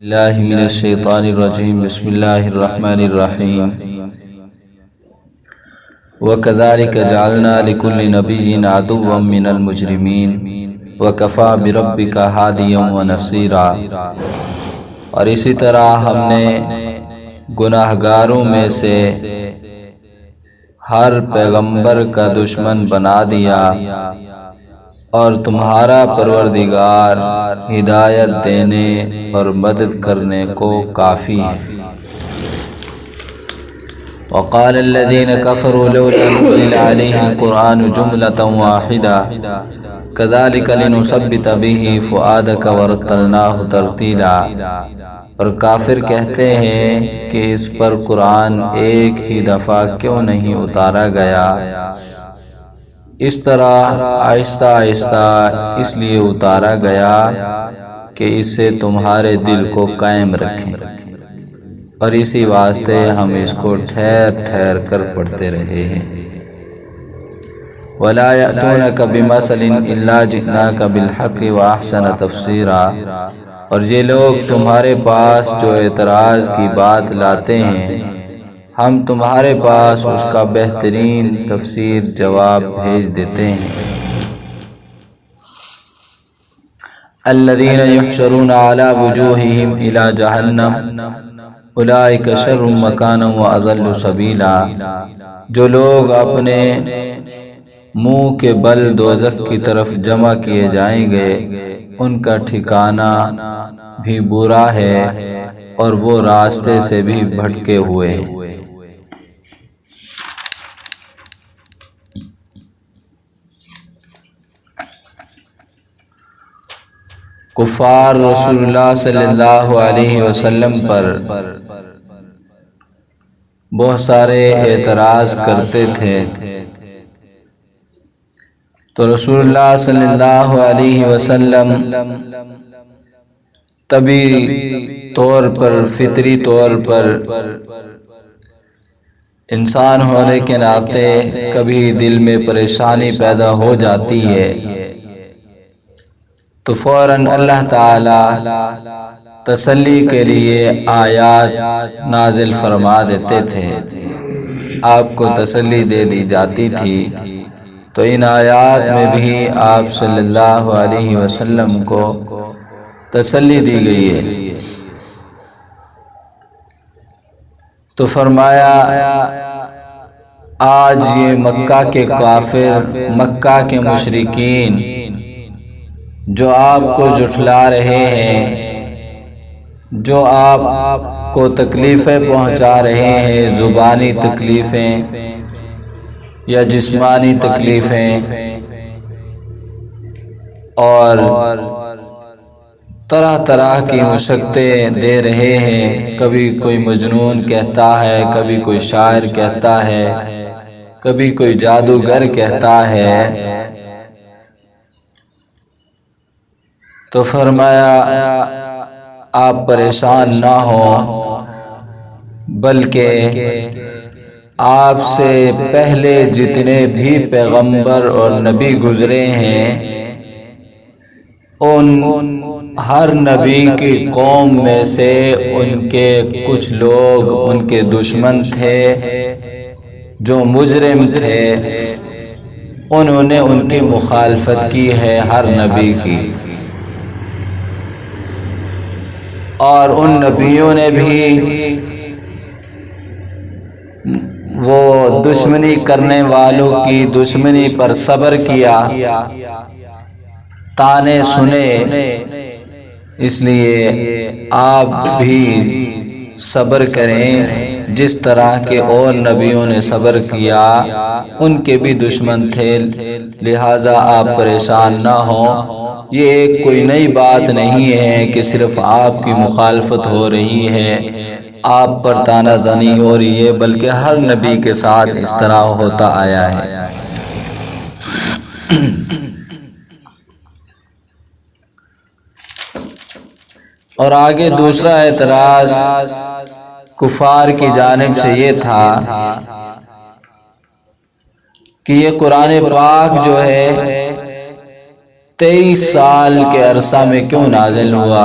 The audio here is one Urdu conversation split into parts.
اللہ من الشیطان الرجیم بسم اللہ الرحمن الرحیم وَكَذَلِكَ جَعَلْنَا لِكُلِّ نَبِيٍّ عَدُوًّا مِّنَ الْمُجْرِمِينَ وَكَفَى بِرَبِّكَ هَادِيًا وَنَصِيرًا۔ اور اسی طرح ہم نے گناہگاروں میں سے ہر پیغمبر کا دشمن بنا دیا، اور تمہارا پروردگار ہدایت دینے اور مدد کرنے کو کافی ہے۔ وقال الذين كفروا لولا نزل عليه القرآن جملة واحدة كذلك لنثبت به فؤادك ورتلناه ترتیلا۔ اور کافر کہتے ہیں کہ اس پر قرآن ایک ہی دفعہ کیوں نہیں اتارا گیا؟ اس طرح آہستہ آہستہ اس لیے اتارا گیا کہ اس سے تمہارے دل کو قائم رکھیں، اور اسی واسطے ہم اس کو ٹھہر ٹھہر کر پڑھتے رہے ہیں۔ وَلَا يَأْتُونَكَ بِمَثَلٍ إِلَّا جِئْنَاكَ بِالْحَقِّ وَأَحْسَنَ تَفْسِيرًا۔ اور یہ لوگ تمہارے پاس جو اعتراض کی بات لاتے ہیں، ہم تمہارے پاس اس کا بہترین تفسیر جواب بھیج دیتے ہیں۔ الذین یحشرون علی وجوہہم الی جہنم اولئک شر مکانا واضل سبیلا۔ جو لوگ اپنے منہ کے بل دوزخ کی طرف جمع کیے جائیں گے، ان کا ٹھکانہ بھی برا ہے اور وہ راستے سے بھی بھٹکے ہوئے ہیں۔ کفار رسول اللہ صلی اللہ علیہ وسلم پر بہت سارے اعتراض کرتے تھے، تو رسول اللہ صلی اللہ علیہ وسلم طبعی طور پر، فطری طور پر انسان ہونے کے ناطے کبھی دل میں پریشانی پیدا ہو جاتی ہے تو فوراً اللہ تعالی تسلی کے لیے آیات نازل فرما دیتے تھے، آپ کو تسلی دے دی جاتی تھی۔ تو ان آیات میں بھی آپ صلی اللہ علیہ وسلم کو تسلی دی گئی ہے۔ تو فرمایا آج یہ مکہ کے کافر، مکہ کے مشرکین جو آپ کو جھٹلا رہے ہیں، جو آپ کو تکلیفیں پہنچا رہے ہیں، زبانی تکلیفیں یا جسمانی تکلیفیں، اور طرح طرح کی مشقتیں دے رہے ہیں۔ کبھی کوئی مجنون کہتا ہے، کبھی کوئی شاعر کہتا ہے، کبھی کوئی جادوگر کہتا ہے، تو فرمایا آپ پریشان نہ ہوں، بلکہ آپ سے پہلے جتنے بھی پیغمبر اور نبی گزرے ہیں، ان ہر نبی کی قوم میں سے ان کے کچھ لوگ ان کے دشمن تھے جو مجرم تھے، انہوں نے ان کی مخالفت کی ہے ہر نبی کی، اور ان نبیوں نے بھی وہ دشمنی کرنے والوں کی دشمنی پر صبر کیا، تانے سنے۔ اس لیے آپ بھی صبر کریں جس طرح کے اور نبیوں نے صبر کیا، ان کے بھی دشمن تھے، لہٰذا آپ پریشان نہ ہوں۔ یہ ایک کوئی نئی بات نہیں ہے کہ صرف آپ کی مخالفت ہو رہی ہے، آپ پر طعنہ زنی ہو رہی ہے، بلکہ ہر نبی کے ساتھ اس طرح ہوتا آیا ہے۔ اور آگے دوسرا اعتراض کفار کی جانب سے یہ تھا کہ یہ قرآن پاک جو ہے 23 سال کے عرصہ میں کیوں نازل ہوا؟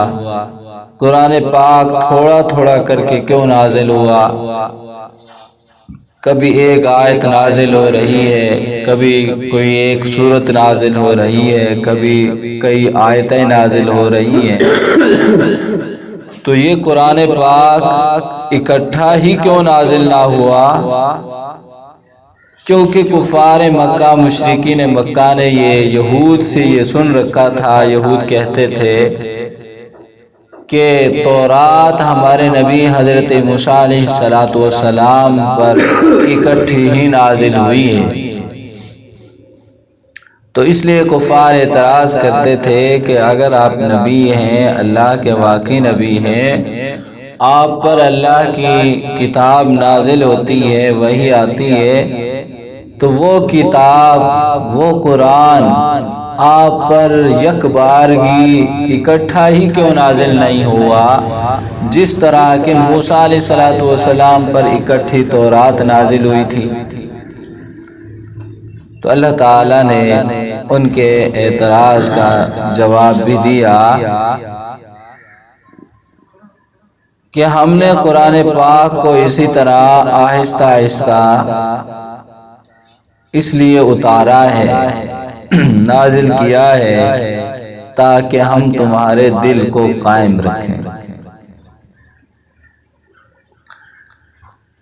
قرآن پاک تھوڑا تھوڑا کر کے کیوں نازل ہوا؟ کبھی ایک آیت نازل ہو رہی ہے، کبھی کوئی ایک سورت نازل ہو رہی ہے، کبھی کئی آیتیں نازل ہو رہی ہیں۔ تو یہ قرآن پاک اکٹھا ہی کیوں نازل نہ ہوا؟ کیونکہ کفار مکہ، مشرکین مکہ نے یہ یہود سے یہ سن رکھا تھا، یہود کہتے تھے کہ تورات ہمارے نبی حضرت موسیٰ علیہ السلام پر اکٹھی ہی نازل ہوئی ہے۔ تو اس لیے کفار اعتراض کرتے تھے کہ اگر آپ نبی ہیں، اللہ کے واقعی نبی ہیں، آپ پر اللہ کی کتاب نازل ہوتی ہے، وحی آتی ہے، تو وہ کتاب، وہ قرآن آپ پر یک بارگی اکٹھا ہی کیوں نازل نہیں ہوا، جس طرح کہ موسیٰ علیہ السلام پر اکٹھی تورات نازل ہوئی تھی؟ تو اللہ تعالیٰ نے ان کے اعتراض کا جواب بھی دیا کہ ہم نے قرآن پاک کو اسی طرح آہستہ آہستہ اس لیے اتارا ہے، نازل کیا ہے، تاکہ ہم تمہارے دل کو قائم رکھیں،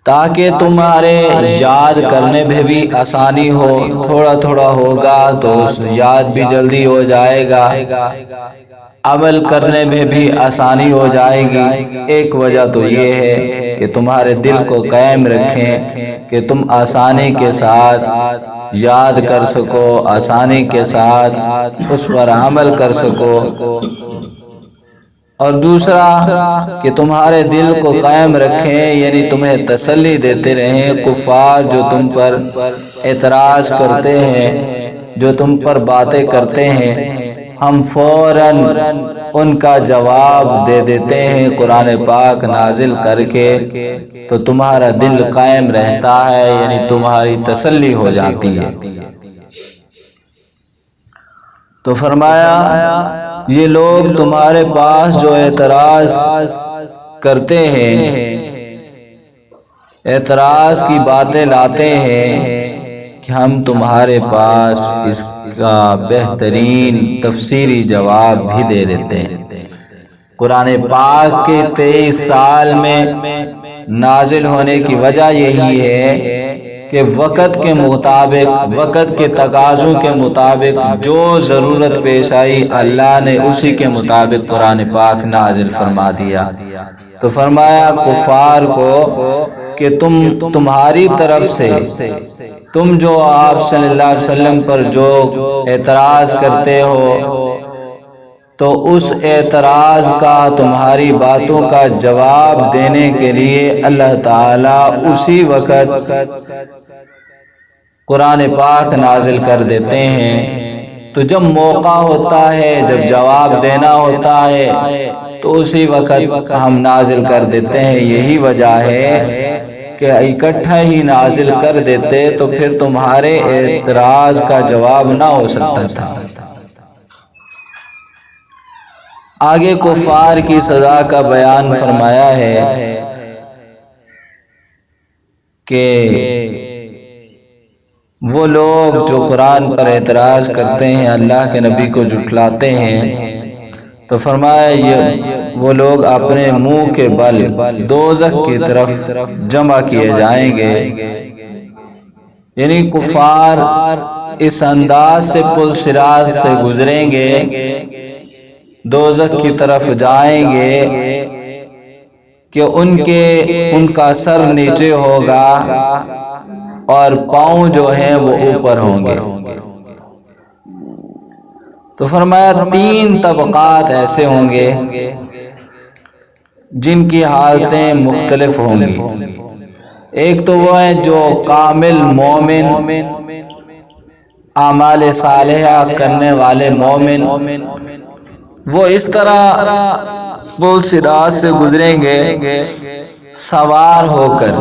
تاکہ تمہارے یاد کرنے میں بھی آسانی ہو۔ تھوڑا تھوڑا ہوگا تو یاد بھی جلدی ہو جائے گا، عمل کرنے میں بھی آسانی ہو جائے گی۔ ایک وجہ تو یہ ہے کہ تمہارے دل کو قائم رکھیں کہ تم آسانی کے ساتھ یاد کر سکو، آسانی کے ساتھ اس پر عمل کر سکو، اور دوسرا کہ تمہارے دل کو قائم رکھیں، یعنی تمہیں تسلی دیتے رہیں۔ کفار جو تم پر اعتراض کرتے ہیں، جو تم پر باتیں کرتے ہیں، ہم فوراً ان کا جواب دے دیتے ہیں قرآن پاک نازل کر کے، تو تمہارا دل قائم رہتا ہے، یعنی تمہاری تسلی ہو جاتی ہے۔ تو فرمایا یہ لوگ تمہارے پاس جو اعتراض کرتے ہیں، اعتراض کی باتیں لاتے ہیں، کہ ہم تمہارے پاس اس کا بہترین تفسیری جواب بھی دے دیتے ہیں۔ قرآن پاک کے 23 سال میں نازل ہونے کی وجہ یہی ہے کہ وقت کے مطابق، وقت کے تقاضوں کے مطابق جو ضرورت پیش آئی، اللہ نے اسی کے مطابق قرآن پاک نازل فرما دیا۔ تو فرمایا کفار کو کہ تمہاری طرف سے، تم جو آپ صلی اللہ علیہ وسلم پر جو اعتراض کرتے ہو، تو اس اعتراض کا، تمہاری باتوں کا جواب دینے کے لیے اللہ تعالیٰ اسی وقت قرآن پاک نازل کر دیتے ہیں۔ تو جب موقع ہوتا ہے، جب جواب دینا ہوتا ہے، تو اسی وقت ہم نازل کر دیتے ہیں۔ یہی وجہ ہے کہ اکٹھا ہی نازل کر دیتے تو پھر تمہارے اعتراض کا جواب نہ ہو سکتا تھا۔ آگے کفار کی سزا کا بیان فرمایا ہے کہ وہ لوگ جو قرآن پر اعتراض کرتے ہیں، اللہ کے نبی کو جھٹلاتے ہیں، تو فرمایا وہ لوگ اپنے منہ کے بل دوزخ کی طرف جمع کیے جائیں گے۔ یعنی کفار اس انداز سے پل صراط سے گزریں گے، دوزخ کی طرف جائیں گے کہ ان کا سر نیچے ہوگا اور پاؤں جو ہیں وہ اوپر ہوں گے۔ تو فرمایا 3 طبقات ایسے ہوں گے جن کی حالتیں مختلف ہوں گی۔ ایک تو وہ ہیں جو کامل مومن، اعمال صالحہ کرنے والے مومن، وہ اس طرح پل صراط سے گزریں گے سوار ہو کر،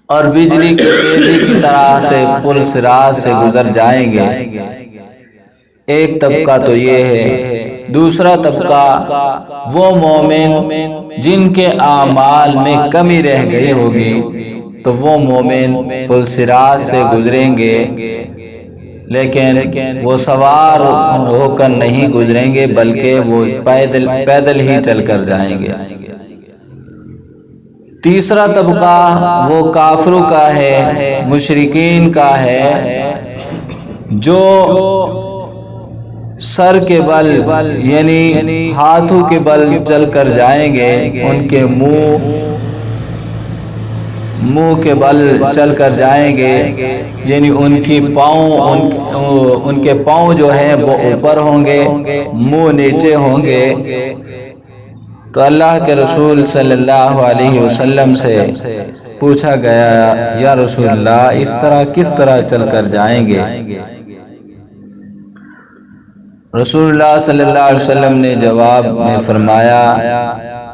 اور بجلی کی تیزی کی طرح سے پل صراط سے گزر جائیں گے۔ ایک طبقہ تو یہ ہے۔ دوسرا طبقہ وہ مومن جن کے اعمال میں کمی رہ گئی ہوگی، تو وہ مومن پل صراط سے گزریں گے، لیکن وہ سوار ہو کر نہیں گزریں گے بلکہ وہ پیدل ہی چل کر جائیں گے۔ تیسرا طبقہ وہ کافروں کا ہے، مشرکین کا ہے، جو سر کے بل یعنی ہاتھوں کے بل چل کر جائیں گے، ان کے منہ کے بل چل کر جائیں گے، یعنی ان کے پاؤں جو ہیں وہ اوپر ہوں گے، منہ نیچے ہوں گے۔ تو اللہ کے رسول صلی اللہ علیہ وسلم سے پوچھا گیا، یا رسول اللہ اس طرح کس طرح چل کر جائیں گے؟ رسول اللہ صلی اللہ علیہ وسلم نے جواب میں فرمایا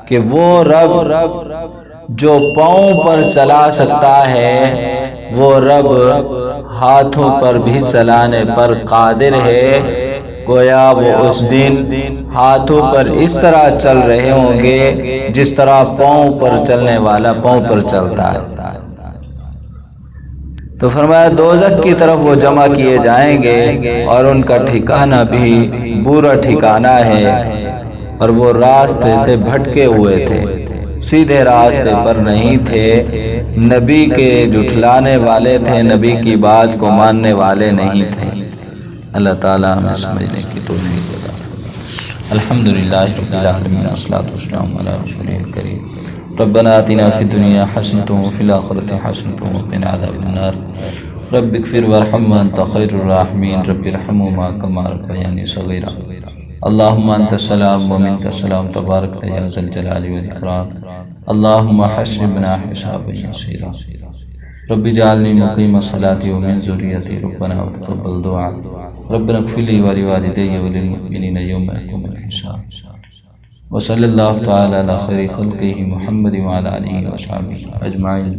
کہ وہ رب جو پاؤں پر چلا سکتا ہے، وہ رب ہاتھوں پر بھی چلانے پر قادر ہے۔ گویا وہ اس دن ہاتھوں پر اس طرح چل رہے ہوں گے جس طرح پاؤں پر چلنے والا پاؤں پر چلتا ہے۔ تو فرمایا دوزخ کی طرف وہ جمع کیے جائیں گے اور ان کا ٹھکانہ بھی برا ٹھکانہ ہے، اور وہ راستے سے بھٹکے ہوئے تھے، سیدھے راستے پر نہیں تھے، نبی کے جھٹلانے والے تھے، نبی کی بات کو ماننے والے نہیں تھے۔ اللہ تعالیٰ ہمیں سمجھنے کی توفیق عطا فرمائے۔ الحمدللہ رب العالمین، والصلاۃ والسلام علی رسول کریم۔ ربنا آتنا فی الدنیا حسنۃ وفی الآخرۃ حسنۃ وقنا عذاب النار۔ رب اغفر وارحم وانت خیر الراحمین، رب ارحمہما کما ربیانی صغیرا۔ اللہم انت السلام ومنک السلام، تبارک یا ذا الجلال والاکرام۔ اللہم حسبنا حسابا یسیرا، رب اجعلنی مقیم الصلاۃ ومن ذریتی، ربنا وتقبل دعاء، ربنا اغفر لی ولوالدی وللمؤمنین یوم یقوم الحساب۔ وصلی اللہ تعالی علی خیر خلقہ محمد وعلی آلہ وصحبہ اجمعین۔